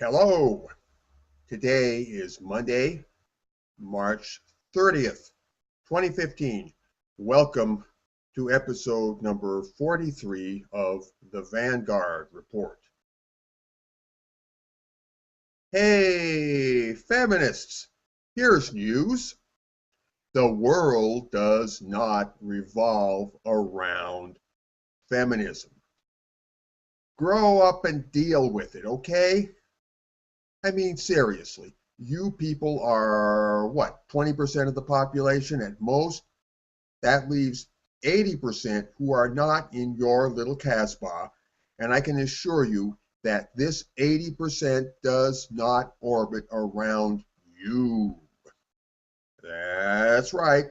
Hello. Today is Monday, March 30th, 2015. Welcome to episode number 43 of the Vanguard Report. Hey, feminists, here's news. The world does not revolve around feminism. Grow up and deal with it, okay? I mean, seriously, you people are what, 20% of the population at most? That leaves 80% who are not in your little Casbah, and I can assure you that this 80% does not orbit around you. That's right.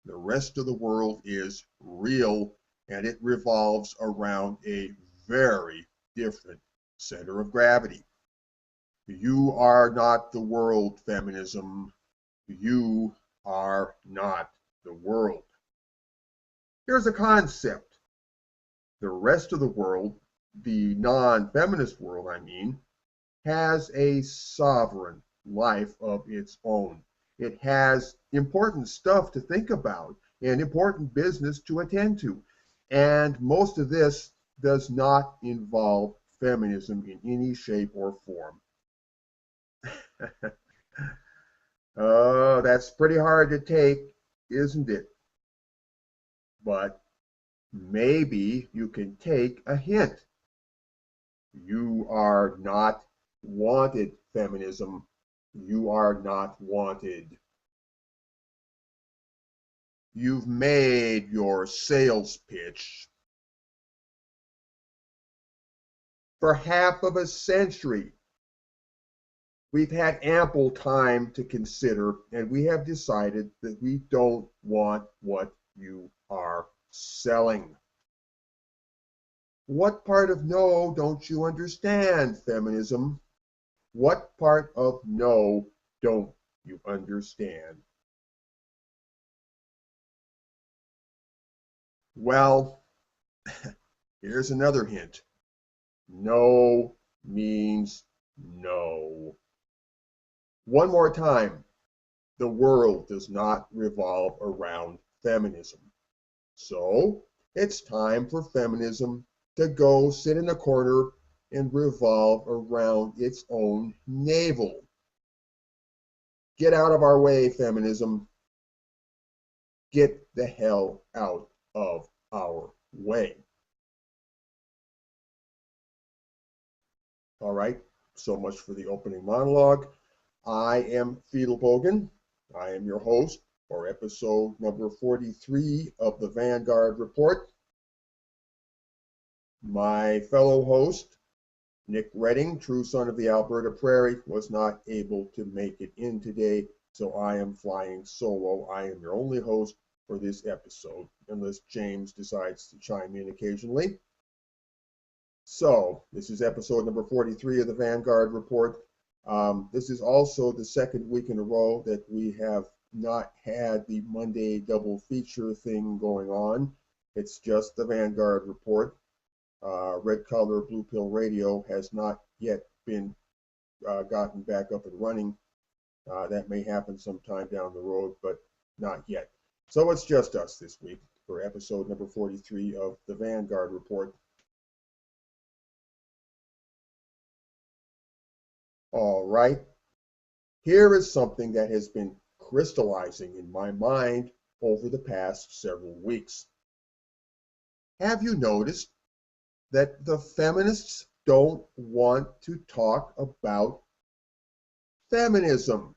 The rest of the world is real, and it revolves around a very different center of gravity. You are not the world, feminism. You are not the world. Here's a concept. The rest of the world, the non-feminist world, I mean, has a sovereign life of its own. It has important stuff to think about and important business to attend to. And most of this does not involve feminism in any shape or form. Oh, that's pretty hard to take, isn't it? But maybe you can take a hint. You are not wanted, feminism. You are not wanted. You've made your sales pitch. For half of a century, we've had ample time to consider, and we have decided that we don't want what you are selling. What part of no don't you understand, feminism? What part of no don't you understand? Well, here's another hint. No means no. One more time. The world does not revolve around feminism. So it's time for feminism to go sit in a corner and revolve around its own navel. Get out of our way, feminism. Get the hell out of our way. All right, so much for the opening monologue. I am Fidel Bogan. I am your host for episode number 43 of the Vanguard Report. My fellow host, Nick Redding, true son of the Alberta Prairie, was not able to make it in today, so I am flying solo. I am your only host for this episode, unless James decides to chime in occasionally. So, this is episode number 43 of the Vanguard Report. This is also the second week in a row that we have not had the Monday double feature thing going on. It's just the Vanguard Report. Red Collar Blue Pill Radio has not yet been gotten back up and running. That may happen sometime down the road, but not yet. So it's just us this week for episode number 43 of the Vanguard Report. All right. Here is something that has been crystallizing in my mind over the past several weeks. Have you noticed that the feminists don't want to talk about feminism,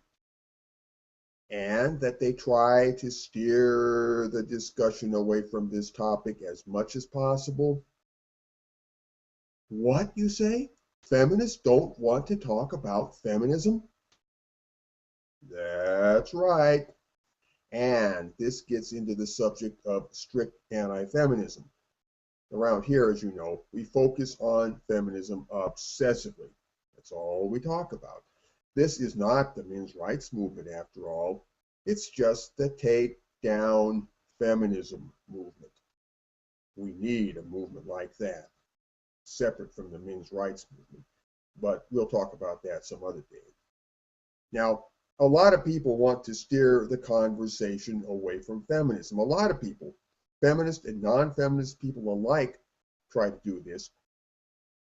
and that they try to steer the discussion away from this topic as much as possible? What, you say? Feminists don't want to talk about feminism? That's right. And this gets into the subject of strict anti-feminism. Around here, as you know, we focus on feminism obsessively. That's all we talk about. This is not the men's rights movement, after all. It's just the take down feminism movement. We need a movement like that, separate from the men's rights movement. but we'll talk about that some other day. Now, a lot of people want to steer the conversation away from feminism. A lot of people, feminist and non-feminist people alike, try to do this.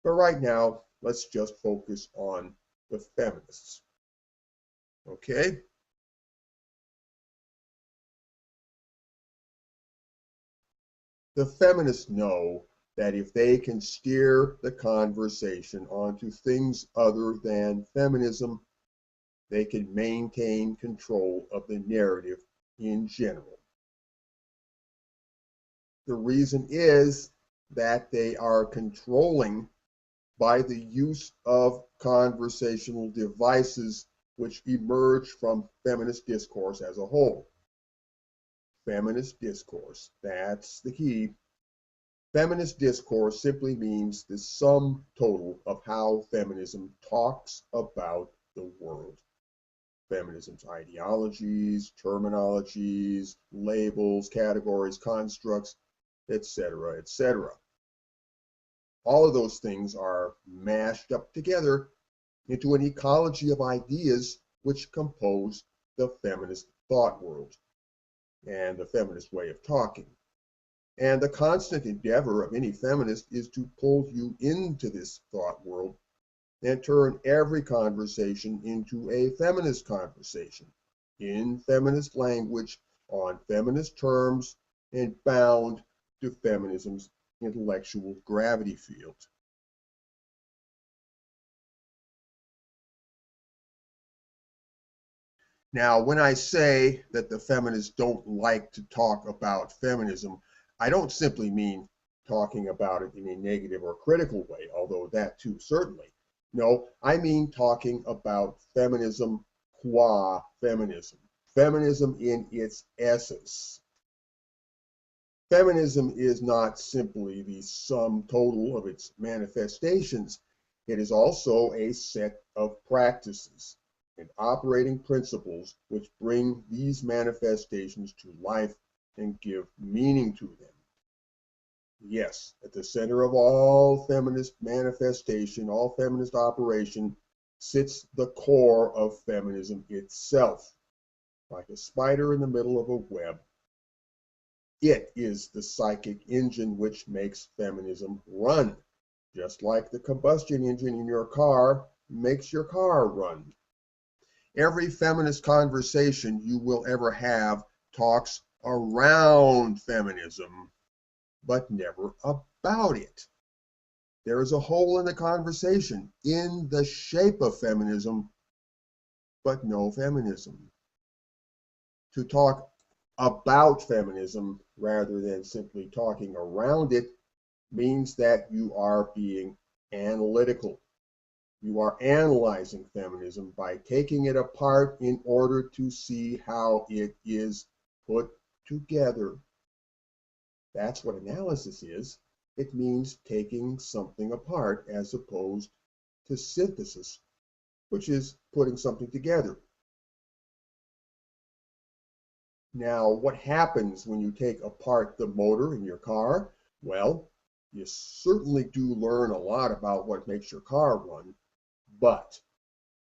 But right now, let's just focus on the feminists. Okay? The feminists know that if they can steer the conversation onto things other than feminism, they can maintain control of the narrative in general. The reason is that they are controlling by the use of conversational devices which emerge from feminist discourse as a whole. Feminist discourse, that's the key. Feminist discourse simply means the sum total of how feminism talks about the world. Feminism's ideologies, terminologies, labels, categories, constructs, etc., etc. All of those things are mashed up together into an ecology of ideas which compose the feminist thought world and the feminist way of talking. And the constant endeavor of any feminist is to pull you into this thought world and turn every conversation into a feminist conversation, in feminist language, on feminist terms, and bound to feminism's intellectual gravity field. Now, when I say that the feminists don't like to talk about feminism, I don't simply mean talking about it in a negative or critical way, although that too certainly. No, I mean talking about feminism qua feminism, feminism in its essence. Feminism is not simply the sum total of its manifestations. It is also a set of practices and operating principles which bring these manifestations to life and give meaning to them. Yes, at the center of all feminist manifestation, all feminist operation, sits the core of feminism itself. Like a spider in the middle of a web, it is the psychic engine which makes feminism run, just like the combustion engine in your car makes your car run. Every feminist conversation you will ever have talks around feminism, but never about it. There is a hole in the conversation in the shape of feminism, but no feminism. To talk about feminism rather than simply talking around it means that you are being analytical. You are analyzing feminism by taking it apart in order to see how it is put together. That's what analysis is. It means taking something apart as opposed to synthesis, which is putting something together. Now, what happens when you take apart the motor in your car? Well, you certainly do learn a lot about what makes your car run, but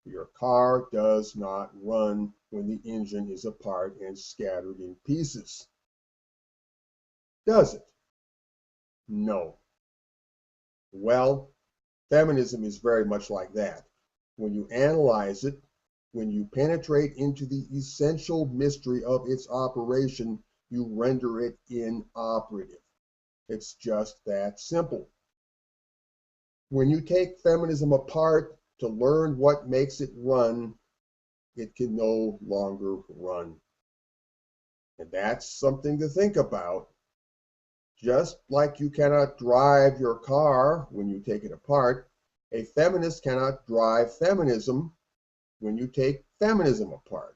your car does not run when the engine is apart and scattered in pieces. Does it? No. Well, feminism is very much like that. When you analyze it, when you penetrate into the essential mystery of its operation, you render it inoperative. It's just that simple. When you take feminism apart to learn what makes it run, it can no longer run. And that's something to think about. Just like you cannot drive your car when you take it apart, a feminist cannot drive feminism when you take feminism apart.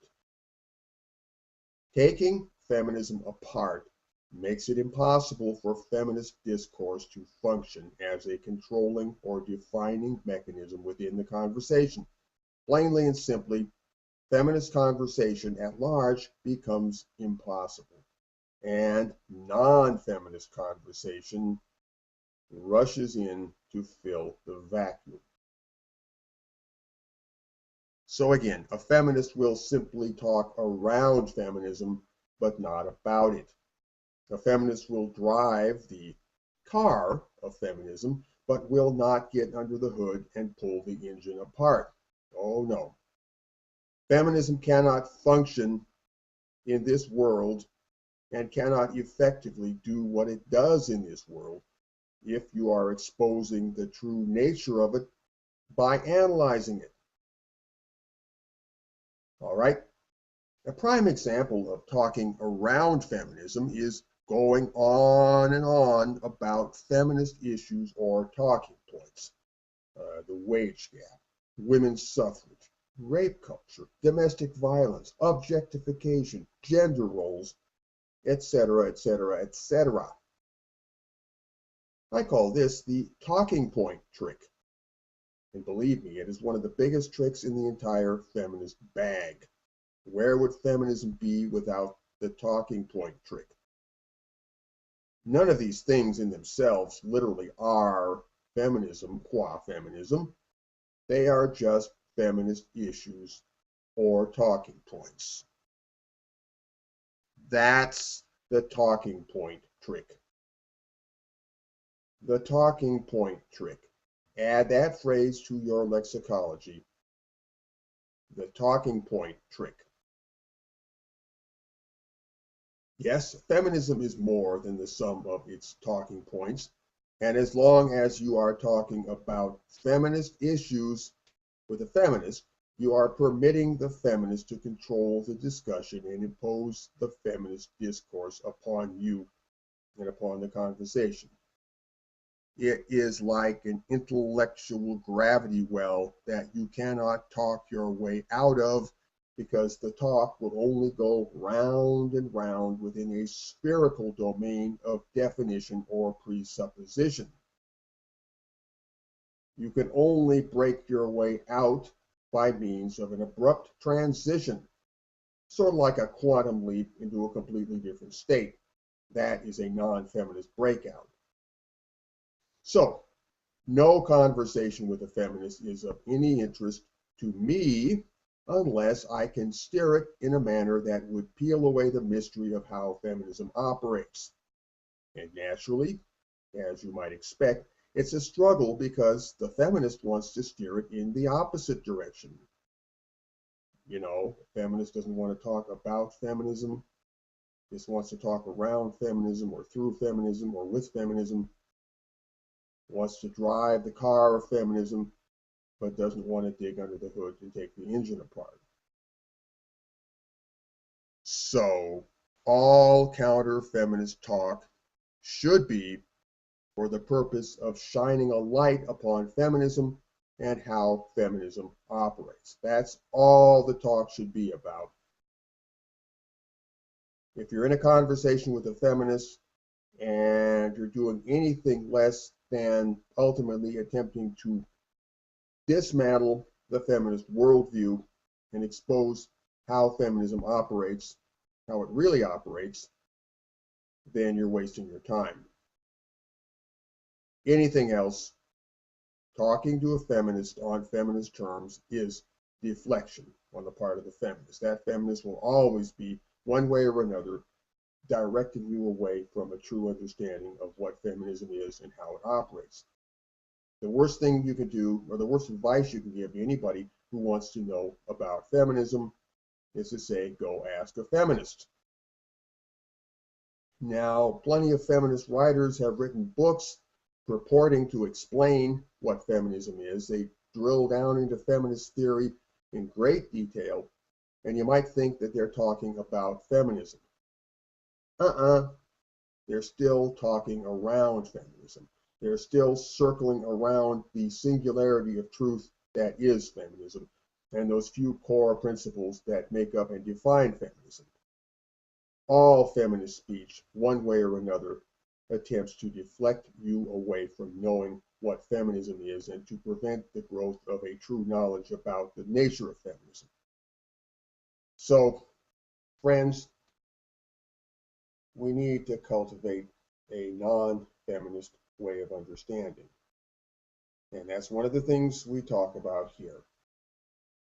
Taking feminism apart makes it impossible for feminist discourse to function as a controlling or defining mechanism within the conversation. Plainly and simply, feminist conversation at large becomes impossible, and non-feminist conversation rushes in to fill the vacuum. So again, a feminist will simply talk around feminism, but not about it. A feminist will drive the car of feminism, but will not get under the hood and pull the engine apart. Oh no. Feminism cannot function in this world and cannot effectively do what it does in this world if you are exposing the true nature of it by analyzing it. All right? A prime example of talking around feminism is going on and on about feminist issues or talking points. The wage gap, women's suffrage, rape culture, domestic violence, objectification, gender roles, etc., etc., etc. I call this the talking point trick. And believe me, it is one of the biggest tricks in the entire feminist bag. Where would feminism be without the talking point trick? None of these things in themselves literally are feminism qua feminism. They are just feminist issues or talking points. That's the talking point trick. The talking point trick. Add that phrase to your lexicology. The talking point trick. Yes, feminism is more than the sum of its talking points, and as long as you are talking about feminist issues with a feminist, you are permitting the feminist to control the discussion and impose the feminist discourse upon you and upon the conversation. It is like an intellectual gravity well that you cannot talk your way out of, because the talk will only go round and round within a spherical domain of definition or presupposition. You can only break your way out by means of an abrupt transition, sort of like a quantum leap into a completely different state. That is a non-feminist breakout. So, no conversation with a feminist is of any interest to me unless I can steer it in a manner that would peel away the mystery of how feminism operates. And naturally, as you might expect, it's a struggle because the feminist wants to steer it in the opposite direction. You know, the feminist doesn't want to talk about feminism, just wants to talk around feminism or through feminism or with feminism, wants to drive the car of feminism, but doesn't want to dig under the hood and take the engine apart. So, all counter-feminist talk should be for the purpose of shining a light upon feminism and how feminism operates. That's all the talk should be about. If you're in a conversation with a feminist and you're doing anything less than ultimately attempting to dismantle the feminist worldview and expose how feminism operates, how it really operates, then you're wasting your time. Anything else, talking to a feminist on feminist terms, is deflection on the part of the feminist. That feminist will always be, one way or another, directing you away from a true understanding of what feminism is and how it operates. The worst thing you can do, or the worst advice you can give to anybody who wants to know about feminism, is to say, go ask a feminist. Now, plenty of feminist writers have written books purporting to explain what feminism is. They drill down into feminist theory in great detail, and you might think that they're talking about feminism. They're still talking around feminism. They're still circling around the singularity of truth that is feminism, and those few core principles that make up and define feminism. All feminist speech, one way or another, attempts to deflect you away from knowing what feminism is and to prevent the growth of a true knowledge about the nature of feminism. So, friends, we need to cultivate a non-feminist way of understanding. And that's one of the things we talk about here.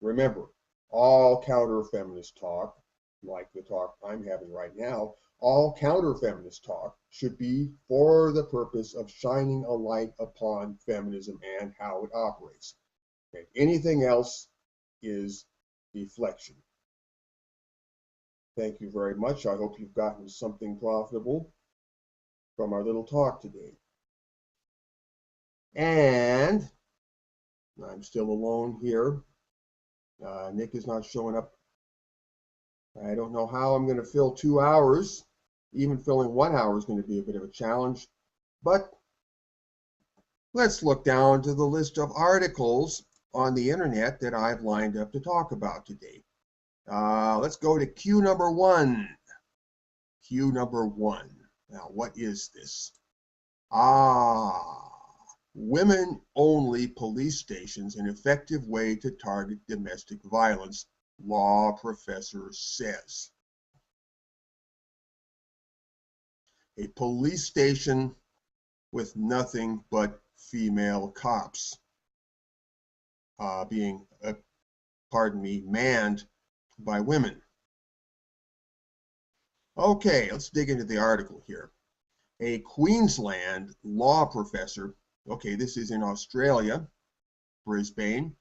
Remember, all counter-feminist talk, like the talk I'm having right now, all counter-feminist talk should be for the purpose of shining a light upon feminism and how it operates. Okay? Anything else is deflection. Thank you very much. I hope you've gotten something profitable from our little talk today. And I'm still alone here. Nick is not showing up. I don't know how I'm going to fill 2 hours. Even filling 1 hour is going to be a bit of a challenge. But let's look down to the list of articles on the internet that I've lined up to talk about today. Let's go to Q number 1. Q number 1. Now, what is this? Women-only police stations, an effective way to target domestic violence, law professor says. A police station with nothing but female cops being, manned by women. Okay, let's dig into the article here. A Queensland law professor, okay, this is in Australia, Brisbane.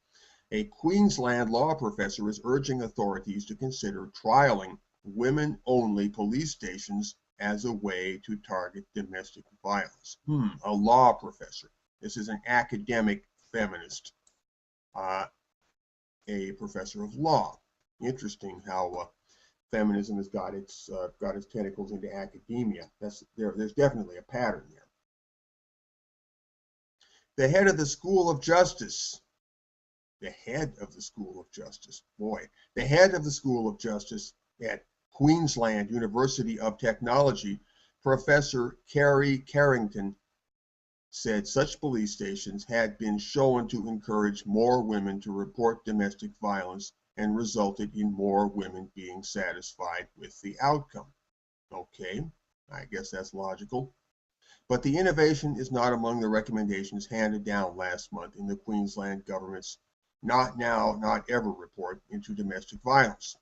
A Queensland law professor is urging authorities to consider trialing women-only police stations as a way to target domestic violence. A law professor. This is an academic feminist, a professor of law. Interesting how feminism has got its tentacles into academia. There's definitely a pattern there. The head of the School of Justice. The head of the School of Justice. Boy, the head of the School of Justice at Queensland University of Technology, Professor Kerry Carrington, said such police stations had been shown to encourage more women to report domestic violence and resulted in more women being satisfied with the outcome. Okay, I guess that's logical. But the innovation is not among the recommendations handed down last month in the Queensland government's Not Now, Not Ever report into domestic violence.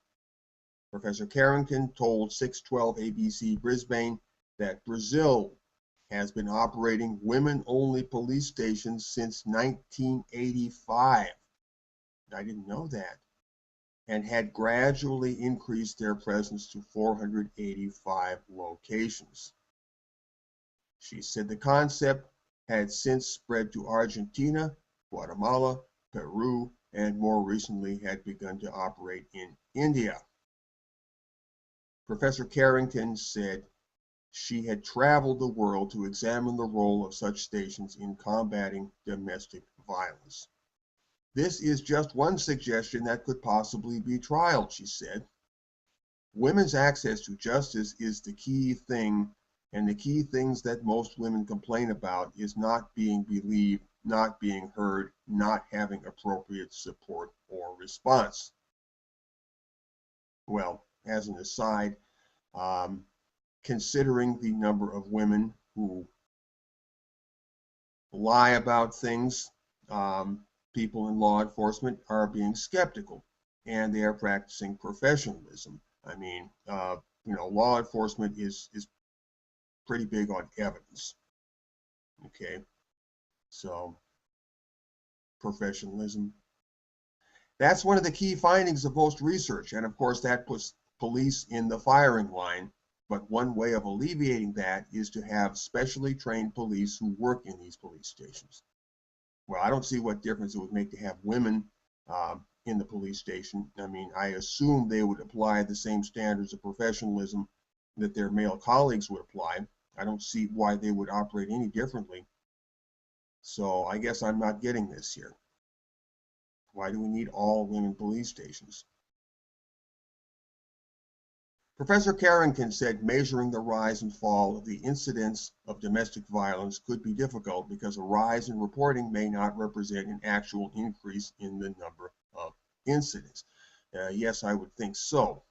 Professor Carrington told 612 ABC Brisbane that Brazil has been operating women-only police stations since 1985. I didn't know that. And had gradually increased their presence to 485 locations. She said the concept had since spread to Argentina, Guatemala, Peru, and more recently had begun to operate in India. Professor Carrington said she had traveled the world to examine the role of such stations in combating domestic violence. This is just one suggestion that could possibly be trialed, she said. Women's access to justice is the key thing, and the key things that most women complain about is not being believed, not being heard, not having appropriate support or response. Well, as an aside, considering the number of women who lie about things, people in law enforcement are being skeptical, and they are practicing professionalism. I mean, law enforcement is pretty big on evidence. Okay, so professionalism. That's one of the key findings of most research, and of course that puts police in the firing line. But one way of alleviating that is to have specially trained police who work in these police stations. Well, I don't see what difference it would make to have women in the police station. I mean, I assume they would apply the same standards of professionalism that their male colleagues would apply. I don't see why they would operate any differently. So I guess I'm not getting this here. Why do we need all women police stations? Professor Carrington said measuring the rise and fall of the incidence of domestic violence could be difficult because a rise in reporting may not represent an actual increase in the number of incidents. Yes, I would think so.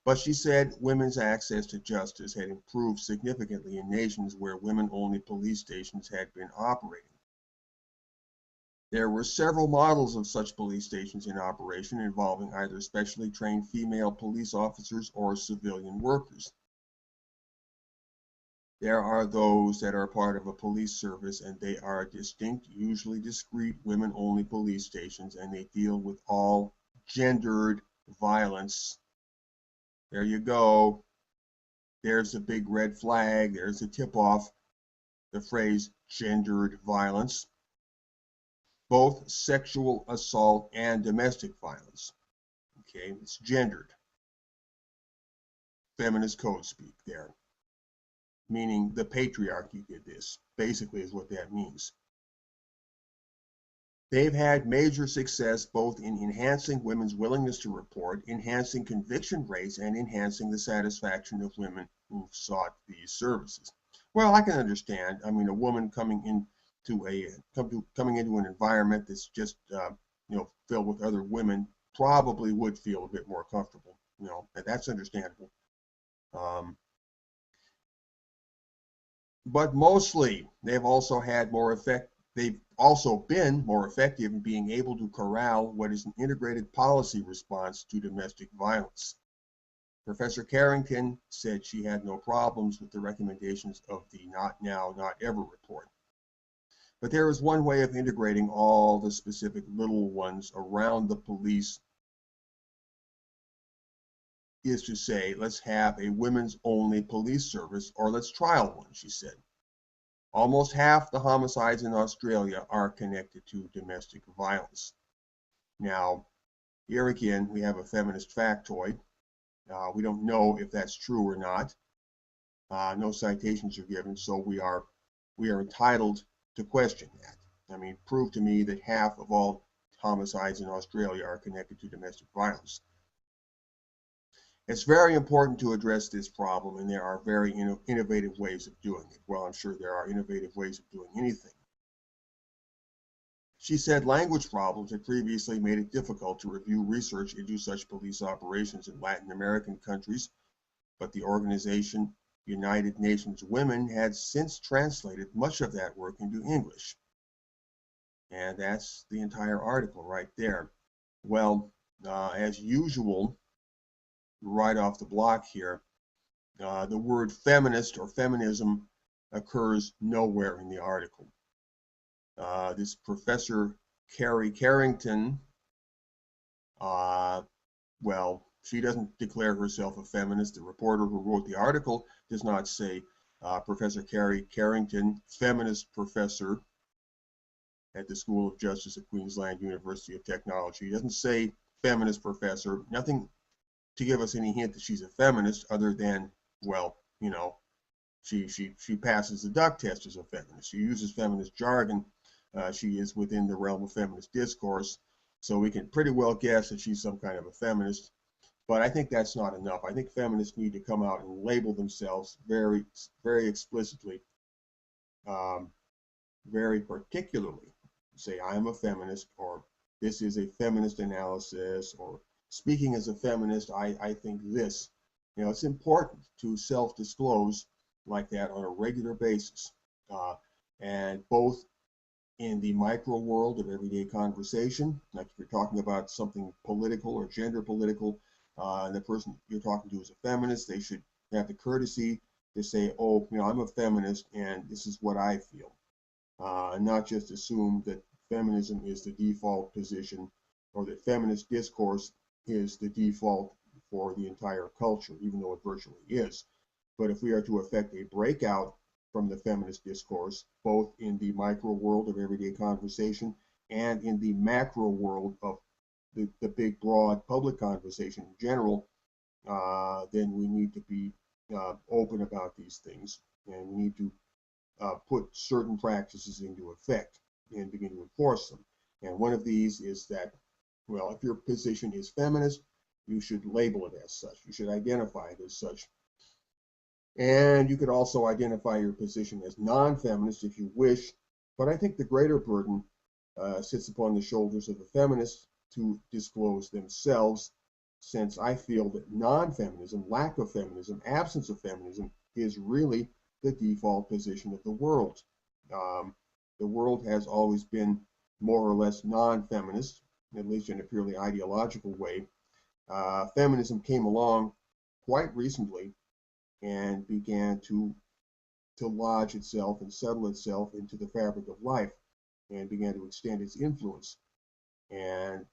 But she said women's access to justice had improved significantly in nations where women-only police stations had been operating. There were several models of such police stations in operation involving either specially trained female police officers or civilian workers. There are those that are part of a police service, and they are distinct, usually discreet, women-only police stations, and they deal with all gendered violence. There you go. There's a big red flag. There's a tip-off. The phrase gendered violence. Both sexual assault and domestic violence. Okay, it's gendered. Feminist code speak there. Meaning the patriarchy did this, basically is what that means. They've had major success both in enhancing women's willingness to report, enhancing conviction rates, and enhancing the satisfaction of women who've sought these services. Well, I can understand. I mean, a woman coming into an environment that's just filled with other women probably would feel a bit more comfortable. And that's understandable. But mostly, they've also been more effective in being able to corral what is an integrated policy response to domestic violence. Professor Carrington said she had no problems with the recommendations of the Not Now, Not Ever report. But there is one way of integrating all the specific little ones around the police, is to say, let's have a women's only police service, or let's trial one, she said. Almost half the homicides in Australia are connected to domestic violence. Now, here again, we have a feminist factoid. We don't know if that's true or not. No citations are given, so we are entitled to question that. I mean, prove to me that half of all homicides in Australia are connected to domestic violence. It's very important to address this problem, and there are very innovative ways of doing it. Well, I'm sure there are innovative ways of doing anything. She said language problems had previously made it difficult to review research into such police operations in Latin American countries, but the organization United Nations Women had since translated much of that work into English. And that's the entire article right there. Well, as usual, right off the block here, the word feminist or feminism occurs nowhere in the article. This Professor Carrie Carrington, well, she doesn't declare herself a feminist. The reporter who wrote the article does not say Professor Carrie Carrington, feminist professor at the School of Justice at Queensland University of Technology. He doesn't say feminist professor, nothing to give us any hint that she's a feminist other than, well, she passes the duck test as a feminist. She uses feminist jargon. She is within the realm of feminist discourse, so we can pretty well guess that she's some kind of a feminist. But I think that's not enough. I think feminists need to come out and label themselves very, very explicitly, very particularly. Say, I am a feminist, or this is a feminist analysis, or speaking as a feminist, I think this. It's important to self-disclose like that on a regular basis, and both in the micro world of everyday conversation, like if you're talking about something political or gender political, and the person you're talking to is a feminist, they should have the courtesy to say, oh, I'm a feminist and this is what I feel, and not just assume that feminism is the default position, or that feminist discourse is the default for the entire culture, even though it virtually is. But if we are to effect a breakout from the feminist discourse, both in the micro world of everyday conversation and in the macro world of the big, broad public conversation in general, then we need to be open about these things, and we need to put certain practices into effect and begin to enforce them. And one of these is that, well, if your position is feminist, you should label it as such. You should identify it as such. And you could also identify your position as non-feminist if you wish, but I think the greater burden sits upon the shoulders of the feminists to disclose themselves, since I feel that non-feminism, lack of feminism, absence of feminism is really the default position of the world. The world has always been more or less non-feminist, at least in a purely ideological way. Feminism came along quite recently and began to lodge itself and settle itself into the fabric of life and began to extend its influence.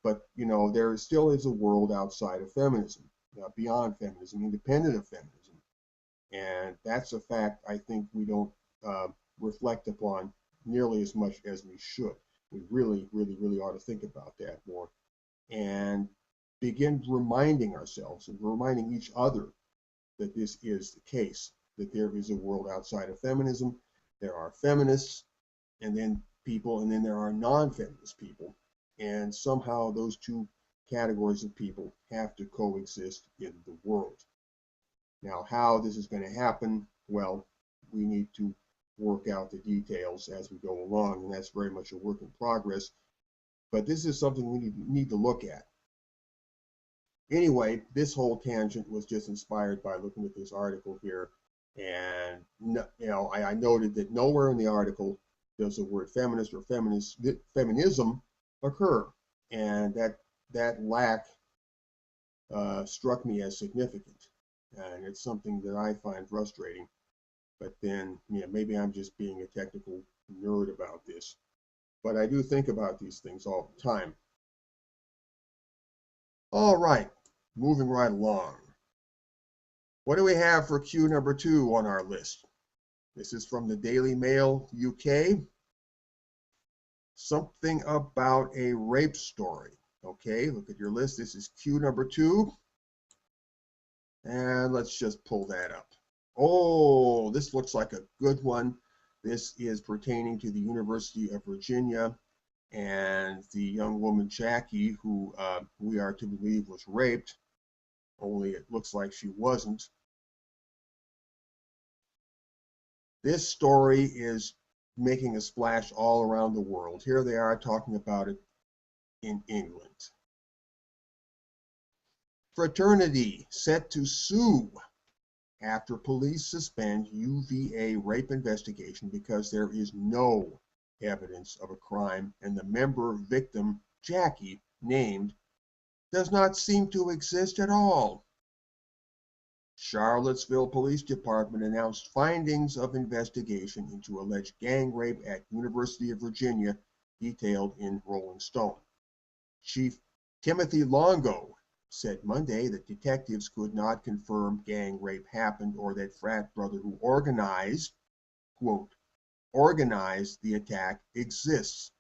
But there still is a world outside of feminism, beyond feminism, independent of feminism, and that's a fact I think we don't reflect upon nearly as much as we should. We really, really, really ought to think about that more and begin reminding ourselves and reminding each other that this is the case, that there is a world outside of feminism. There are feminists and then there are non-feminist people. And somehow those two categories of people have to coexist in the world. Now, how this is going to happen, well, we need to work out the details as we go along, and that's very much a work in progress. But this is something we need to look at. Anyway, this whole tangent was just inspired by looking at this article here. And, I noted that nowhere in the article does the word feminist or feminism occur. And that lack struck me as significant. And it's something that I find frustrating. But then, maybe I'm just being a technical nerd about this. But I do think about these things all the time. All right, moving right along. What do we have for Q number 2 on our list? This is from the Daily Mail UK. Something about a rape story. Okay, look at your list. This is Q number 2. And let's just pull that up. Oh, this looks like a good one. This is pertaining to the University of Virginia and the young woman Jackie, who we are to believe was raped, only it looks like she wasn't. This story is making a splash all around the world. Here they are talking about it in England. Fraternity set to sue after police suspend UVA rape investigation because there is no evidence of a crime and the member victim, Jackie, named, does not seem to exist at all. Charlottesville Police Department announced findings of investigation into alleged gang rape at University of Virginia, detailed in Rolling Stone. Chief Timothy Longo said Monday that detectives could not confirm gang rape happened or that frat brother who organized, quote, organized the attack exists.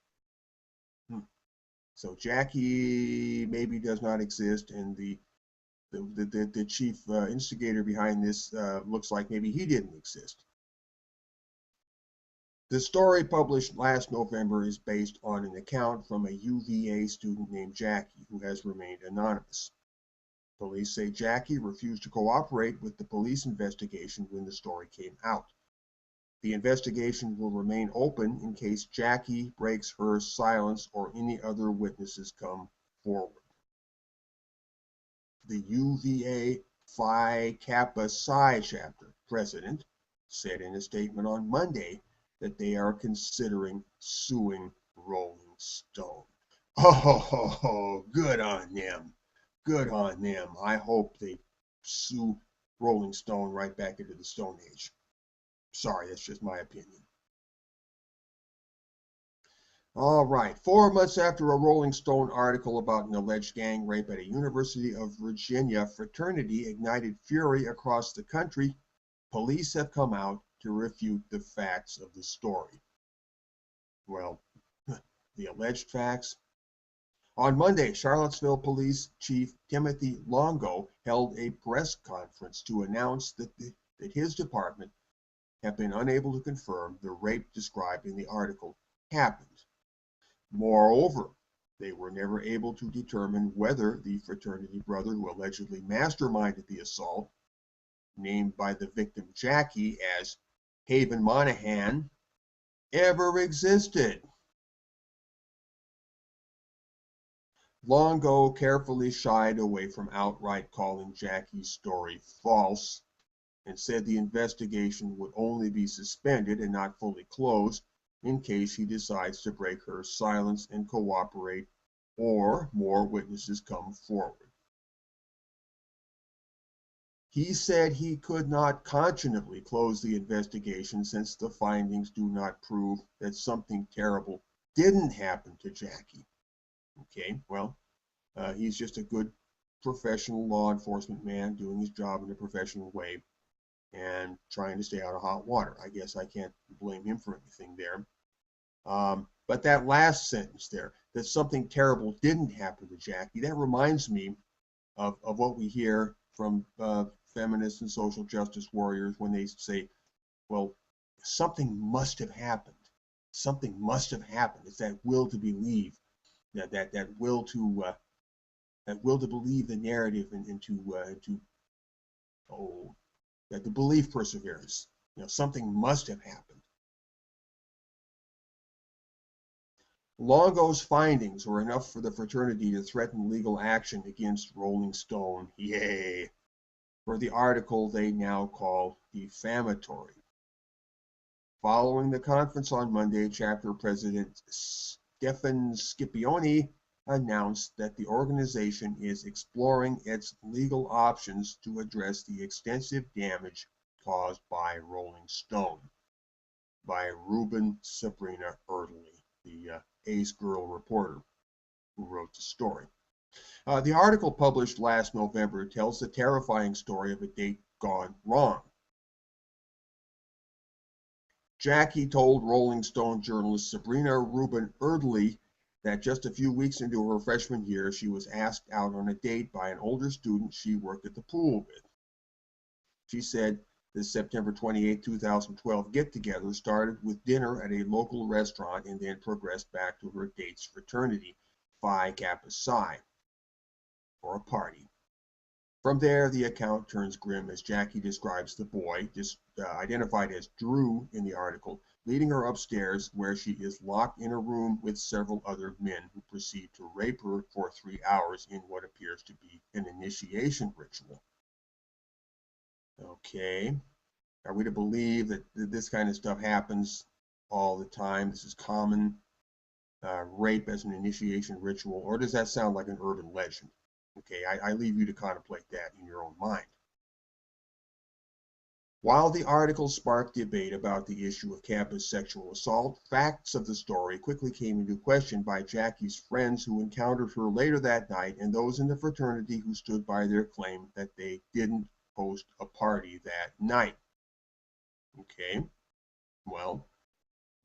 So Jackie maybe does not exist, and the chief instigator behind this looks like maybe he didn't exist. The story published last November is based on an account from a UVA student named Jackie, who has remained anonymous. Police say Jackie refused to cooperate with the police investigation when the story came out. The investigation will remain open in case Jackie breaks her silence or any other witnesses come forward. The UVA Phi Kappa Psi chapter president said in a statement on Monday that they are considering suing Rolling Stone. Oh, good on them. Good on them. I hope they sue Rolling Stone right back into the Stone Age. Sorry, that's just my opinion. All right, 4 months after a Rolling Stone article about an alleged gang rape at a University of Virginia fraternity ignited fury across the country, police have come out to refute the facts of the story. Well, the alleged facts. On Monday, Charlottesville Police Chief Timothy Longo held a press conference to announce that his department have been unable to confirm the rape described in the article happened. Moreover, they were never able to determine whether the fraternity brother who allegedly masterminded the assault, named by the victim Jackie as Haven Monahan, ever existed. Longo carefully shied away from outright calling Jackie's story false and said the investigation would only be suspended and not fully closed in case he decides to break her silence and cooperate, or more witnesses come forward. He said he could not conscionably close the investigation since the findings do not prove that something terrible didn't happen to Jackie. Okay, well, he's just a good professional law enforcement man doing his job in a professional way and trying to stay out of hot water. I guess I can't blame him for anything there. But that last sentence there, that something terrible didn't happen to Jackie, that reminds me of what we hear from feminists and social justice warriors when they say, well, something must have happened. Something must have happened. It's that will to believe, that will to believe the narrative and to that the belief perseveres. Something must have happened. Longo's findings were enough for the fraternity to threaten legal action against Rolling Stone. Yay! For the article they now call defamatory. Following the conference on Monday, chapter president Stefan Scipione announced that the organization is exploring its legal options to address the extensive damage caused by Rolling Stone by Ruben Sabrina Erdely, the Ace Girl reporter who wrote the story. The article published last November tells the terrifying story of a date gone wrong. Jackie told Rolling Stone journalist Sabrina Ruben Erdely that just a few weeks into her freshman year, she was asked out on a date by an older student she worked at the pool with. She said the September 28, 2012 get-together started with dinner at a local restaurant and then progressed back to her date's fraternity, Phi Kappa Psi, for a party. From there, the account turns grim as Jackie describes the boy, identified as Drew in the article, leading her upstairs where she is locked in a room with several other men who proceed to rape her for 3 hours in what appears to be an initiation ritual. Okay, are we to believe that this kind of stuff happens all the time? This is common, rape as an initiation ritual, or does that sound like an urban legend? Okay, I leave you to contemplate that in your own mind. While the article sparked debate about the issue of campus sexual assault, facts of the story quickly came into question by Jackie's friends who encountered her later that night and those in the fraternity who stood by their claim that they didn't host a party that night. Okay, well,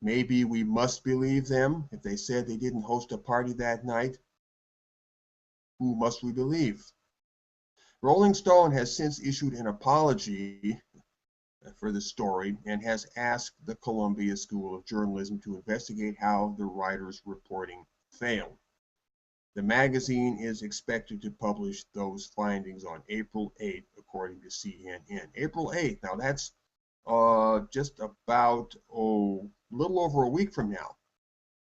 maybe we must believe them if they said they didn't host a party that night. Who must we believe? Rolling Stone has since issued an apology for the story and has asked the Columbia School of Journalism to investigate how the writer's reporting failed. The magazine is expected to publish those findings on April 8th, according to CNN. April 8th, now that's just about a little over a week from now.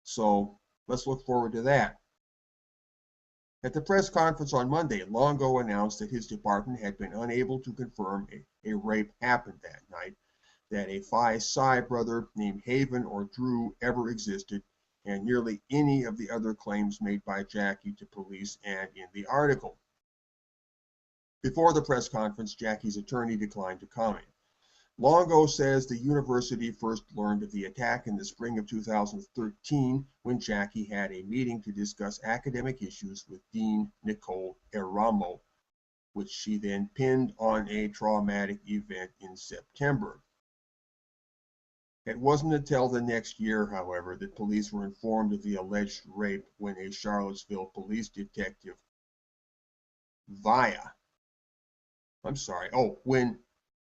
So let's look forward to that. At the press conference on Monday, Longo announced that his department had been unable to confirm a rape happened that night, that a Phi Psi brother named Haven or Drew ever existed, and nearly any of the other claims made by Jackie to police and in the article. Before the press conference, Jackie's attorney declined to comment. Longo says the university first learned of the attack in the spring of 2013 when Jackie had a meeting to discuss academic issues with Dean Nicole Eramo, which she then pinned on a traumatic event in September. It wasn't until the next year, however, that police were informed of the alleged rape when a Charlottesville police detective when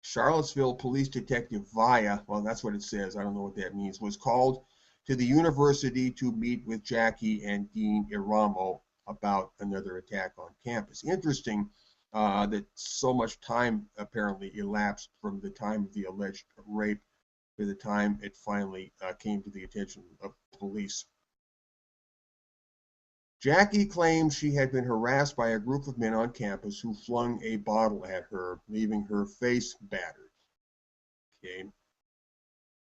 Charlottesville Police Detective Vaya, well, that's what it says, I don't know what that means, was called to the university to meet with Jackie and Dean Eramo about another attack on campus. Interesting that so much time apparently elapsed from the time of the alleged rape to the time it finally came to the attention of police. Jackie claims she had been harassed by a group of men on campus who flung a bottle at her, leaving her face battered. Okay.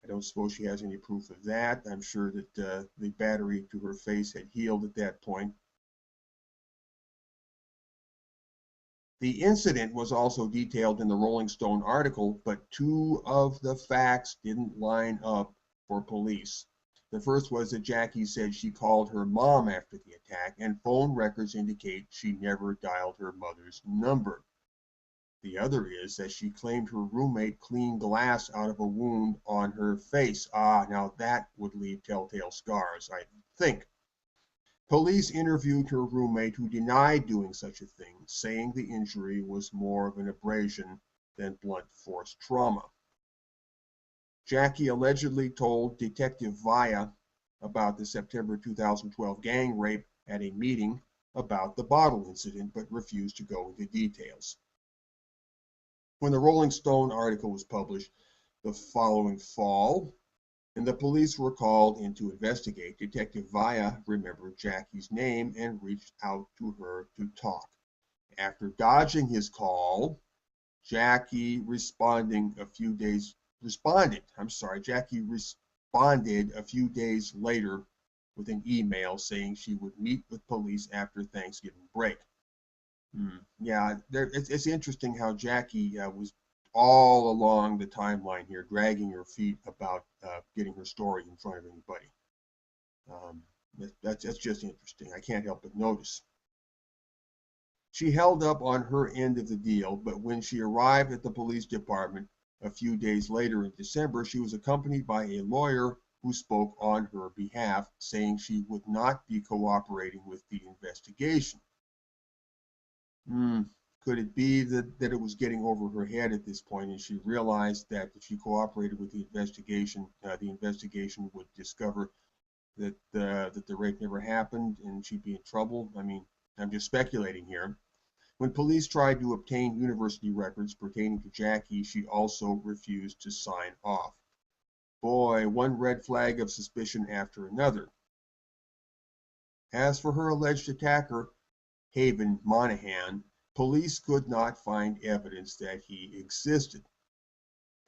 I don't suppose she has any proof of that. I'm sure that the battery to her face had healed at that point. The incident was also detailed in the Rolling Stone article, but two of the facts didn't line up for police. The first was that Jackie said she called her mom after the attack, and phone records indicate she never dialed her mother's number. The other is that she claimed her roommate cleaned glass out of a wound on her face. Now that would leave telltale scars, I think. Police interviewed her roommate, who denied doing such a thing, saying the injury was more of an abrasion than blunt force trauma. Jackie allegedly told Detective Vaya about the September 2012 gang rape at a meeting about the bottle incident, but refused to go into details. When the Rolling Stone article was published the following fall, and the police were called in to investigate, Detective Vaya remembered Jackie's name and reached out to her to talk. After dodging his call, Jackie responded a few days later with an email saying she would meet with police after Thanksgiving break. Yeah, it's interesting how Jackie was all along the timeline here, dragging her feet about getting her story in front of anybody. That's just interesting. I can't help but notice. She held up on her end of the deal, but when she arrived at the police department a few days later in December, she was accompanied by a lawyer who spoke on her behalf, saying she would not be cooperating with the investigation. Could it be that it was getting over her head at this point, and she realized that if she cooperated with the investigation would discover that the rape never happened and she'd be in trouble? I mean, I'm just speculating here. When police tried to obtain university records pertaining to Jackie, she also refused to sign off. Boy, one red flag of suspicion after another. As for her alleged attacker, Haven Monahan, police could not find evidence that he existed.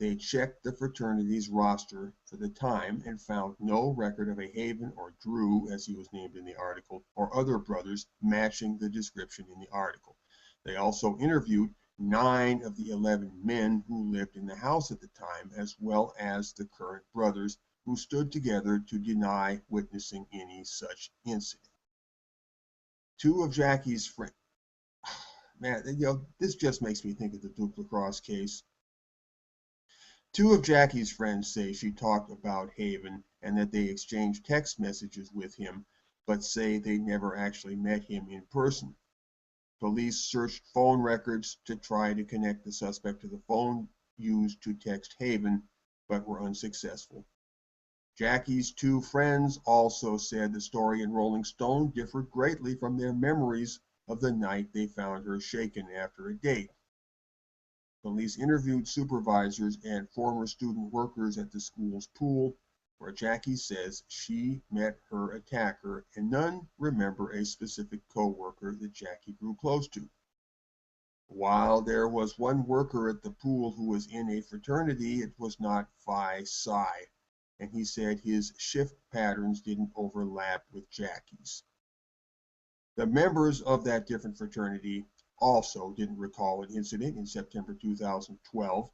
They checked the fraternity's roster for the time and found no record of a Haven or Drew, as he was named in the article, or other brothers matching the description in the article. They also interviewed 9 of the 11 men who lived in the house at the time, as well as the current brothers, who stood together to deny witnessing any such incident. 2 of Jackie's friends, man, this just makes me think of the Duke Lacrosse case. 2 of Jackie's friends say she talked about Haven and that they exchanged text messages with him, but say they never actually met him in person. Police searched phone records to try to connect the suspect to the phone used to text Haven, but were unsuccessful. Jackie's 2 friends also said the story in Rolling Stone differed greatly from their memories of the night they found her shaken after a date. Police interviewed supervisors and former student workers at the school's pool, where Jackie says she met her attacker, and none remember a specific co-worker that Jackie grew close to. While there was one worker at the pool who was in a fraternity, it was not Phi Psi, and he said his shift patterns didn't overlap with Jackie's. The members of that different fraternity also didn't recall an incident in September 2012,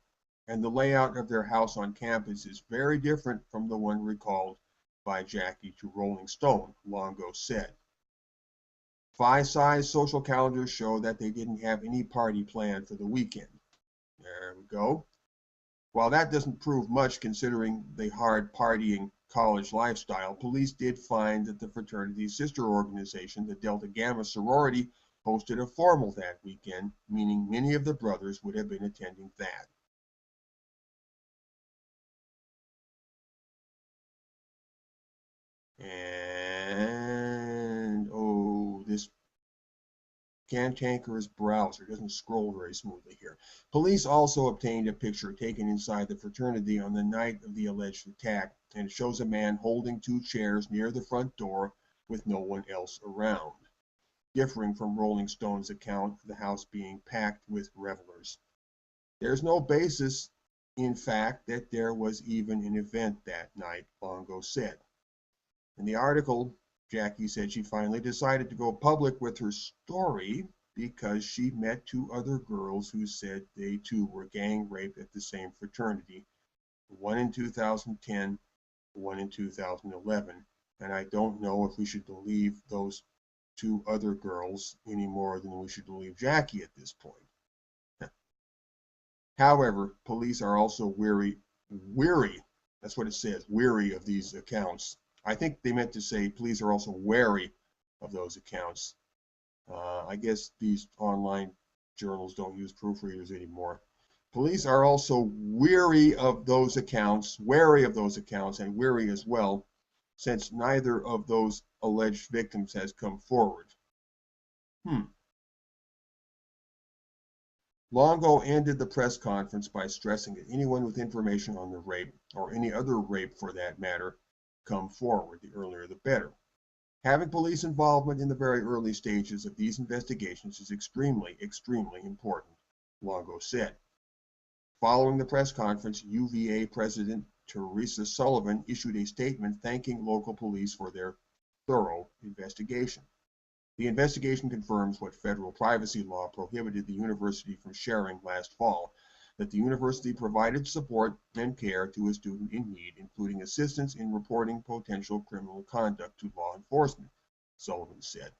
and the layout of their house on campus is very different from the one recalled by Jackie to Rolling Stone, Longo said. Phi Psi's social calendars show that they didn't have any party planned for the weekend. There we go. While that doesn't prove much considering the hard partying college lifestyle, police did find that the fraternity's sister organization, the Delta Gamma sorority, hosted a formal that weekend, meaning many of the brothers would have been attending that. And, this cantankerous browser doesn't scroll very smoothly here. Police also obtained a picture taken inside the fraternity on the night of the alleged attack, and it shows a man holding 2 chairs near the front door with no one else around, differing from Rolling Stone's account of the house being packed with revelers. There's no basis in fact, that there was even an event that night, Longo said. In the article, Jackie said she finally decided to go public with her story because she met two other girls who said they too were gang raped at the same fraternity, one in 2010, one in 2011. And I don't know if we should believe those two other girls any more than we should believe Jackie at this point. However, police are also weary, that's what it says, weary of these accounts. I think they meant to say police are also wary of those accounts. I guess these online journals don't use proofreaders anymore. Police are also weary of those accounts, wary of those accounts, and weary as well, since neither of those alleged victims has come forward. Longo ended the press conference by stressing that anyone with information on the rape, or any other rape for that matter, come forward. The earlier the better. Having police involvement in the very early stages of these investigations is extremely, extremely important, Longo said. Following the press conference, UVA President Teresa Sullivan issued a statement thanking local police for their thorough investigation. The investigation confirms what federal privacy law prohibited the university from sharing last fall, that the university provided support and care to a student in need, including assistance in reporting potential criminal conduct to law enforcement, Sullivan said.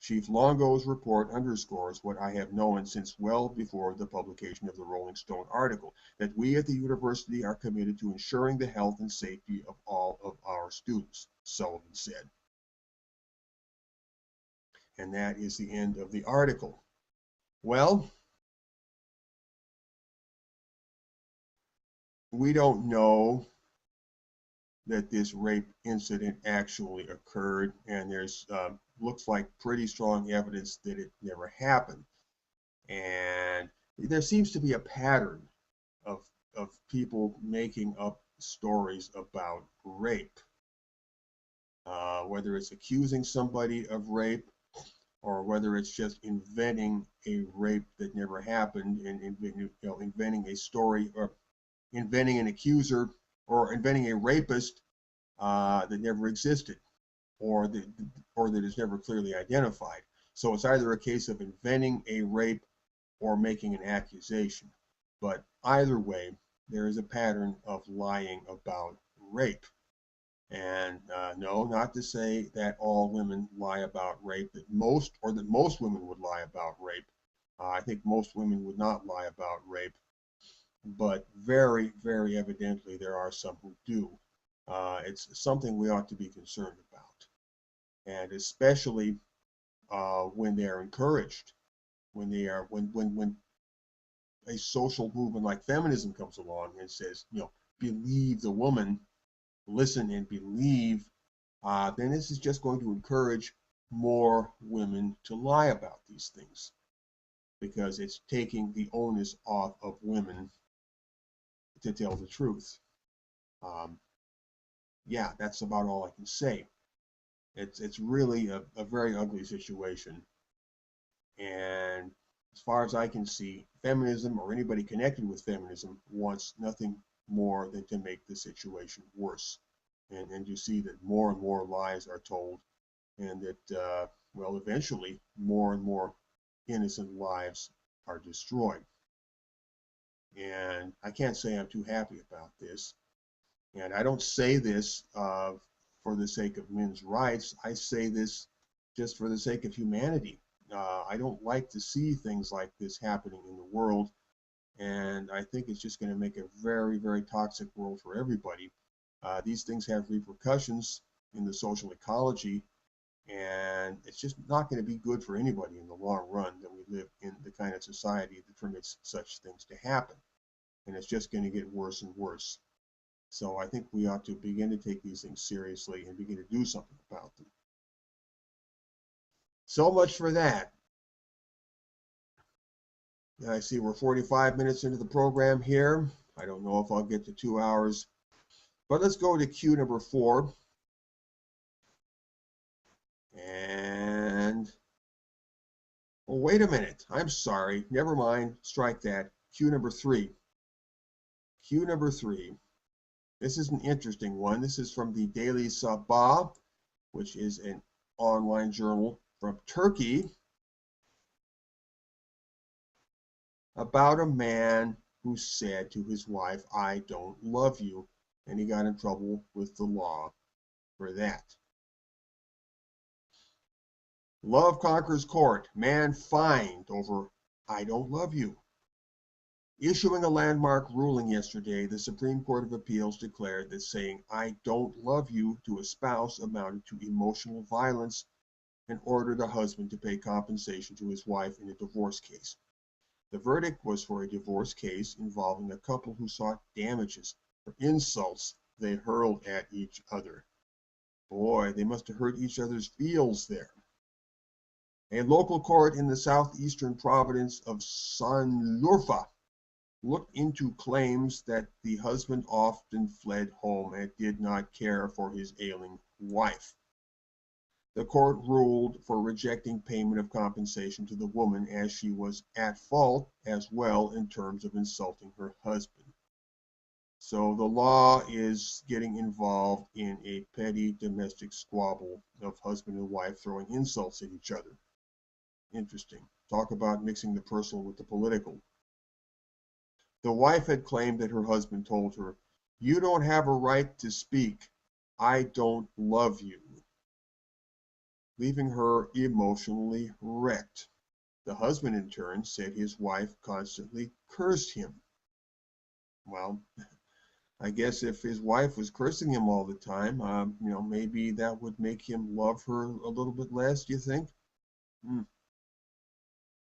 Chief Longo's report underscores what I have known since well before the publication of the Rolling Stone article, that we at the university are committed to ensuring the health and safety of all of our students, Sullivan said. And that is the end of the article. Well, we don't know that this rape incident actually occurred, and there's looks like pretty strong evidence that it never happened. And there seems to be a pattern of people making up stories about rape, whether it's accusing somebody of rape, or whether it's just inventing a rape that never happened, and inventing a story, or inventing an accuser, or inventing a rapist that never existed, or that is never clearly identified. So it's either a case of inventing a rape or making an accusation. But either way, there is a pattern of lying about rape. And no, not to say that all women lie about rape, that most women would lie about rape. I think most women would not lie about rape, but very, very evidently there are some who do. It's something we ought to be concerned about, and especially when they are encouraged, when a social movement like feminism comes along and says, believe the woman, listen and believe, then this is just going to encourage more women to lie about these things, because it's taking the onus off of women to tell the truth. Yeah, that's about all I can say. It's really a very ugly situation, and as far as I can see, feminism, or anybody connected with feminism, wants nothing more than to make the situation worse, and you see that more and more lies are told, and that well, eventually more and more innocent lives are destroyed. And I can't say I'm too happy about this, and I don't say this for the sake of men's rights. I say this just for the sake of humanity. I don't like to see things like this happening in the world, and I think it's just going to make a very, very toxic world for everybody. These things have repercussions in the social ecology, and it's just not going to be good for anybody in the long run that we live in the kind of society that permits such things to happen. And it's just going to get worse and worse. So I think we ought to begin to take these things seriously and begin to do something about them. So much for that. I see we're 45 minutes into the program here. I don't know if I'll get to 2 hours, but let's go to cue number 4. And, oh, wait a minute. I'm sorry. Never mind. Strike that. Cue number 3. Cue number 3. This is an interesting one. This is from the Daily Sabah, which is an online journal from Turkey, about a man who said to his wife, "I don't love you," and he got in trouble with the law for that. Love conquers court. Man fined over "I don't love you." Issuing a landmark ruling yesterday, the Supreme Court of Appeals declared that saying "I don't love you" to a spouse amounted to emotional violence and ordered a husband to pay compensation to his wife in a divorce case. The verdict was for a divorce case involving a couple who sought damages for insults they hurled at each other. Boy, they must have hurt each other's feels there. A local court in the southeastern province of Sanliurfa looked into claims that the husband often fled home and did not care for his ailing wife. The court ruled for rejecting payment of compensation to the woman, as she was at fault as well in terms of insulting her husband. So the law is getting involved in a petty domestic squabble of husband and wife throwing insults at each other. Interesting. Talk about mixing the personal with the political. The wife had claimed that her husband told her, "You don't have a right to speak. I don't love you," leaving her emotionally wrecked. The husband, in turn, said his wife constantly cursed him. Well, I guess if his wife was cursing him all the time, maybe that would make him love her a little bit less, do you think?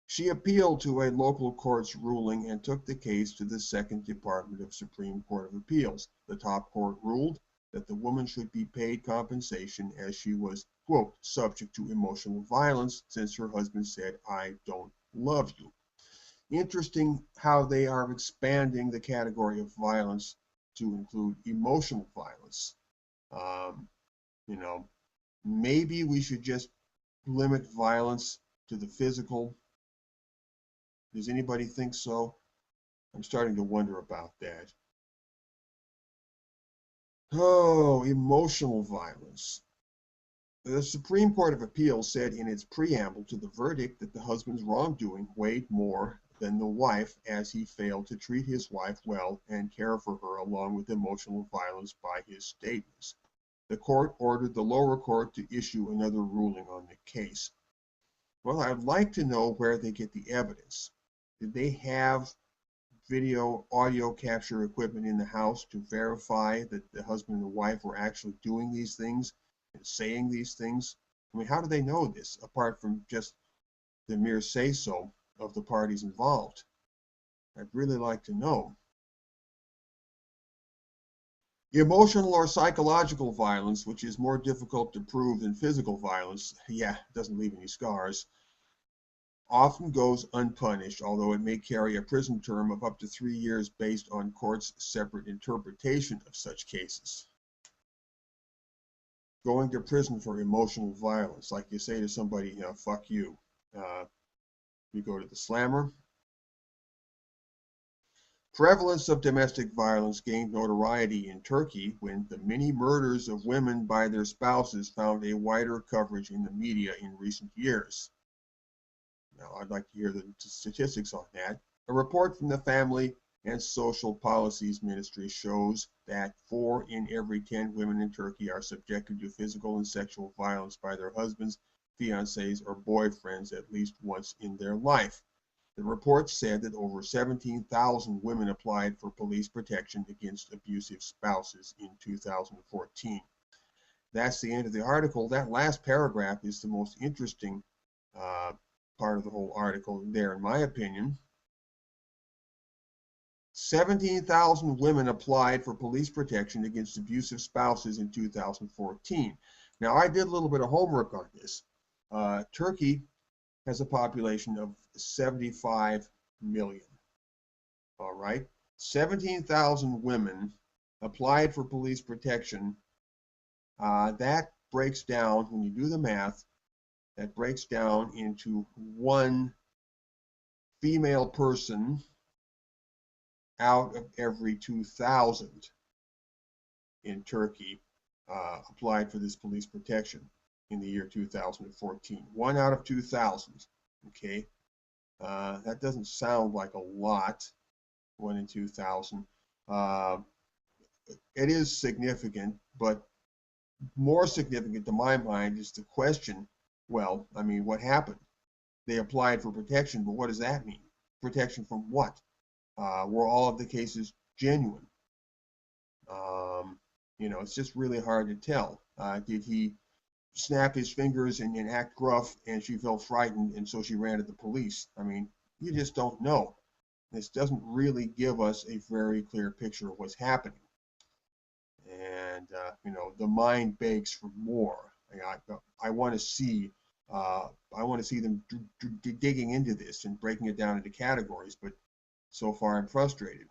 She appealed to a local court's ruling and took the case to the Second Department of Supreme Court of Appeals. The top court ruled that the woman should be paid compensation as she was, quote, subject to emotional violence since her husband said, "I don't love you." Interesting how they are expanding the category of violence to include emotional violence. Maybe we should just limit violence to the physical. Does anybody think so? I'm starting to wonder about that. Oh, emotional violence. The Supreme Court of Appeals said in its preamble to the verdict that the husband's wrongdoing weighed more than the wife, as he failed to treat his wife well and care for her, along with emotional violence by his statements. The court ordered the lower court to issue another ruling on the case. Well, I'd like to know where they get the evidence. Did they have audio capture equipment in the house to verify that the husband and wife were actually doing these things and saying these things? I mean, how do they know this, apart from just the mere say-so of the parties involved? I'd really like to know. Emotional or psychological violence, which is more difficult to prove than physical violence, doesn't leave any scars, often goes unpunished, although it may carry a prison term of up to 3 years based on courts' separate interpretation of such cases. Going to prison for emotional violence, like you say to somebody, "Fuck you." You go to the slammer. Prevalence of domestic violence gained notoriety in Turkey when the many murders of women by their spouses found a wider coverage in the media in recent years. Now, I'd like to hear the statistics on that. A report from the Family and Social Policies Ministry shows that 4 in every 10 women in Turkey are subjected to physical and sexual violence by their husbands, fiancés, or boyfriends at least once in their life. The report said that over 17,000 women applied for police protection against abusive spouses in 2014. That's the end of the article. That last paragraph is the most interesting part of the whole article there, in my opinion. 17,000 women applied for police protection against abusive spouses in 2014. Now, I did a little bit of homework on this. Turkey has a population of 75 million. All right, 17,000 women applied for police protection. That breaks down, when you do the math, that breaks down into one female person out of every 2,000 in Turkey applied for this police protection in the year 2014. 1 out of 2,000. Okay, that doesn't sound like a lot. 1 in 2,000. It is significant, but more significant to my mind is the question, well, I mean, what happened? They applied for protection, but what does that mean? Protection from what? Were all of the cases genuine? It's just really hard to tell. Did he snap his fingers and act gruff, and she felt frightened, and so she ran to the police? I mean, you just don't know. This doesn't really give us a very clear picture of what's happening. And, the mind begs for more. I want to see them digging into this and breaking it down into categories, but so far I'm frustrated.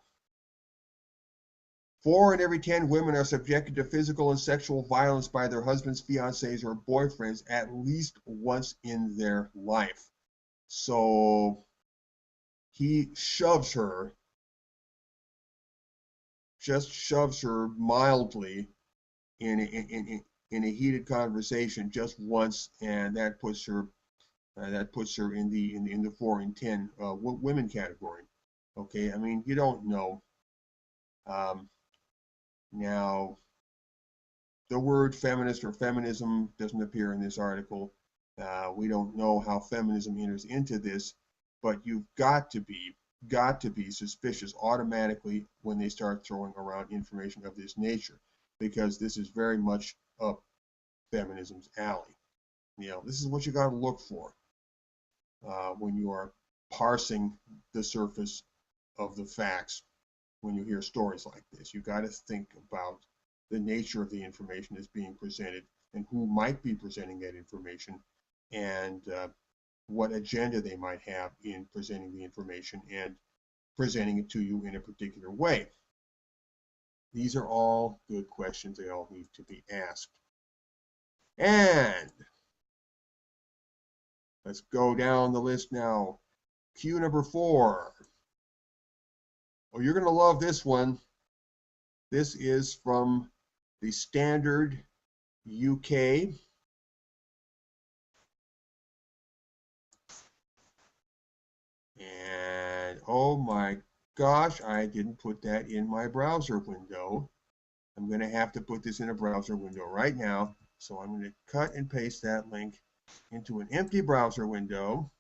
4 in every 10 women are subjected to physical and sexual violence by their husbands, fiancés, or boyfriends at least once in their life. So he shoves her, just shoves her mildly in a heated conversation just once, and that puts her in the 4 in 10 women category. Okay, I mean, you don't know. Now, the word feminist or feminism doesn't appear in this article. We don't know how feminism enters into this, but you've got to be suspicious automatically when they start throwing around information of this nature, because this is very much up feminism's alley. This is what you got to look for when you are parsing the surface of the facts. When you hear stories like this, you got to think about the nature of the information that's being presented and who might be presenting that information, and what agenda they might have in presenting the information and presenting it to you in a particular way. These are all good questions. They all need to be asked. And let's go down the list now. Cue number 4. Oh, you're going to love this one. This is from the Standard UK. And oh my gosh, I didn't put that in my browser window. I'm going to have to put this in a browser window right now. So I'm going to cut and paste that link into an empty browser window.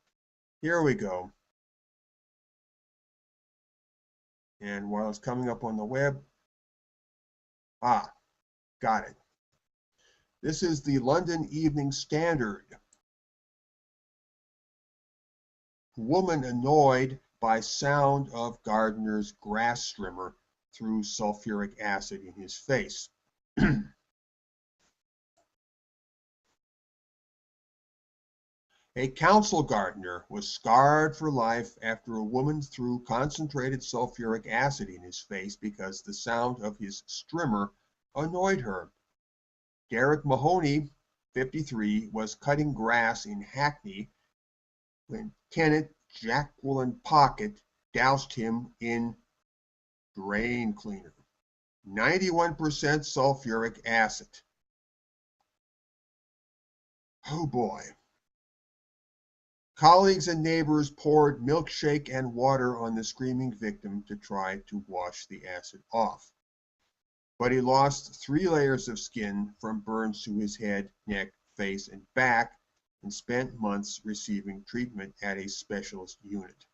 Here we go. And while it's coming up on the web, got it. This is the London Evening Standard. Woman annoyed by sound of gardener's grass trimmer threw sulfuric acid in his face. A council gardener was scarred for life after a woman threw concentrated sulfuric acid in his face because the sound of his strimmer annoyed her. Derek Mahoney, 53, was cutting grass in Hackney when tenant Jacqueline Pocket doused him in drain cleaner. 91% sulfuric acid. Oh boy. Colleagues and neighbors poured milkshake and water on the screaming victim to try to wash the acid off. But he lost 3 layers of skin from burns to his head, neck, face, and back, and spent months receiving treatment at a specialist unit.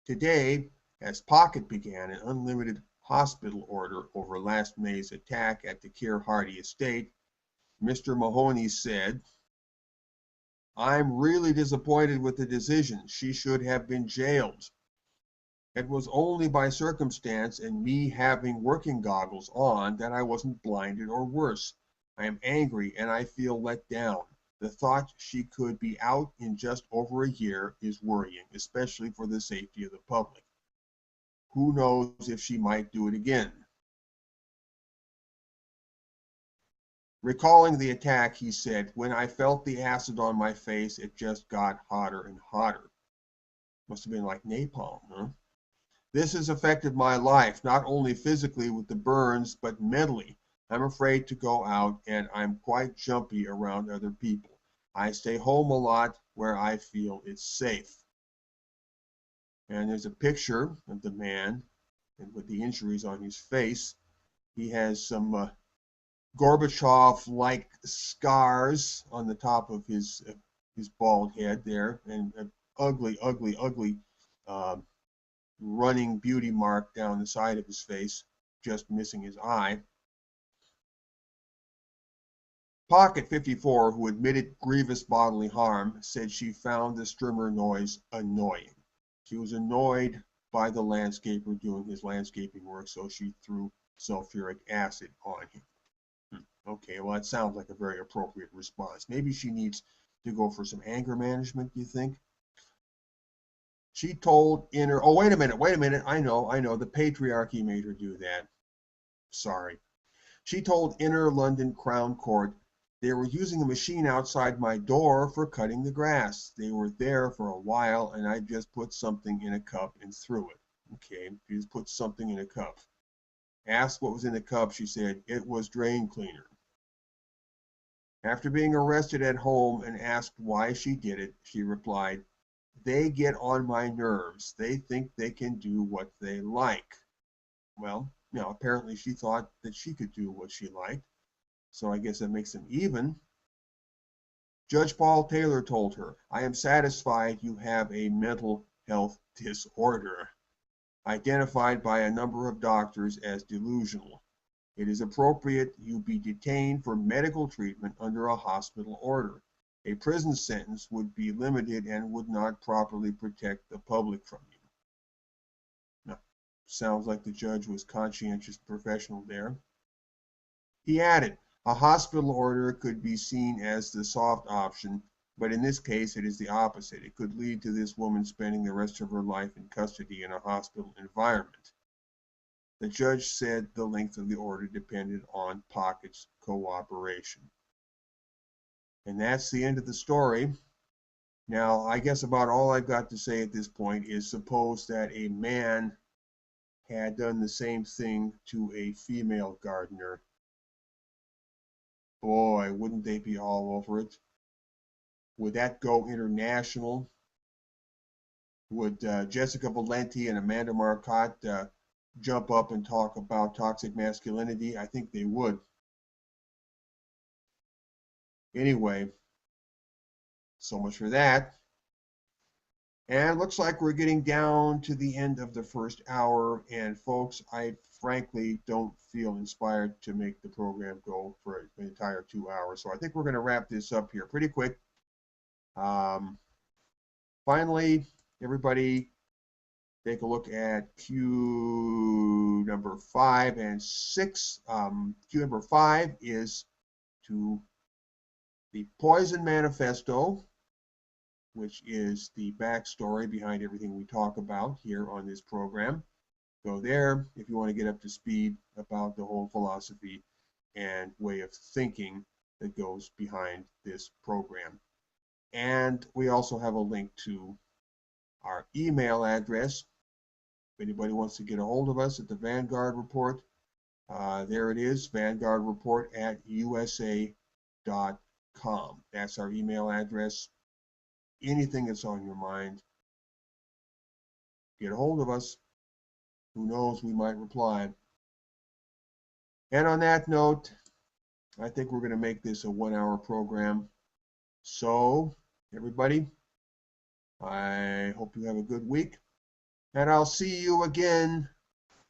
Today, as Pocket began an unlimited hospital order over last May's attack at the Keir Hardie estate, Mr. Mahoney said, "I'm really disappointed with the decision. She should have been jailed. It was only by circumstance and me having working goggles on that I wasn't blinded or worse. I am angry and I feel let down. The thought she could be out in just over a year is worrying, especially for the safety of the public. Who knows if she might do it again." Recalling the attack, he said, "When I felt the acid on my face, it just got hotter and hotter." Must have been like napalm, huh? This has affected my life, not only physically with the burns, but mentally. I'm afraid to go out, and I'm quite jumpy around other people. I stay home a lot where I feel it's safe. And there's a picture of the man and with the injuries on his face. He has some Gorbachev-like scars on the top of his bald head there, and an ugly, ugly, ugly uh, running beauty mark down the side of his face, just missing his eye. Pocket 54, who admitted grievous bodily harm, said she found the strimmer noise annoying. She was annoyed by the landscaper doing his landscaping work, so she threw sulfuric acid on him. Okay, well, that sounds like a very appropriate response. Maybe she needs to go for some anger management, do you think? She told inner, oh, wait a minute, I know, the patriarchy made her do that. Sorry. She told Inner London Crown Court they were using a machine outside my door for cutting the grass. They were there for a while, and I just put something in a cup and threw it. Okay, she just put something in a cup. Asked what was in the cup, she said, it was drain cleaner. After being arrested at home and asked why she did it, she replied, they get on my nerves. They think they can do what they like. Well, apparently she thought that she could do what she liked, so I guess that makes them even. Judge Paul Taylor told her, I am satisfied you have a mental health disorder, identified by a number of doctors as delusional. It is appropriate you be detained for medical treatment under a hospital order. A prison sentence would be limited and would not properly protect the public from you. Now, sounds like the judge was conscientious professional there. He added, a hospital order could be seen as the soft option, but in this case it is the opposite. It could lead to this woman spending the rest of her life in custody in a hospital environment. The judge said the length of the order depended on Pocket's cooperation. And that's the end of the story. Now, I guess about all I've got to say at this point is suppose that a man had done the same thing to a female gardener. Boy, wouldn't they be all over it? Would that go international? Would Jessica Valenti and Amanda Marcotte jump up and talk about toxic masculinity? I think they would. Anyway, so much for that. And it looks like we're getting down to the end of the first hour. And folks, I frankly don't feel inspired to make the program go for an entire 2 hours. So I think we're going to wrap this up here pretty quick. Finally, everybody take a look at Q number 5 and 6. Q number 5 is to the Poison Manifesto, which is the backstory behind everything we talk about here on this program. Go there if you want to get up to speed about the whole philosophy and way of thinking that goes behind this program. And we also have a link to our email address. If anybody wants to get a hold of us at the Vanguard Report, there it is, vanguardreport@usa.com. That's our email address. Anything that's on your mind, get a hold of us. Who knows, we might reply. And on that note, I think we're going to make this a 1 hour program. So, everybody, I hope you have a good week. And I'll see you again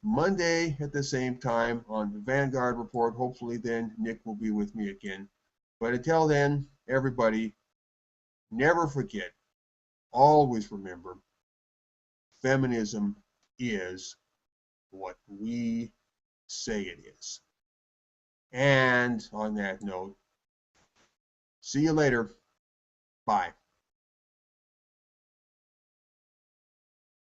Monday at the same time on the Vanguard Report. Hopefully then Nick will be with me again. But until then, everybody, never forget, always remember, feminism is what we say it is. And on that note, see you later. Bye.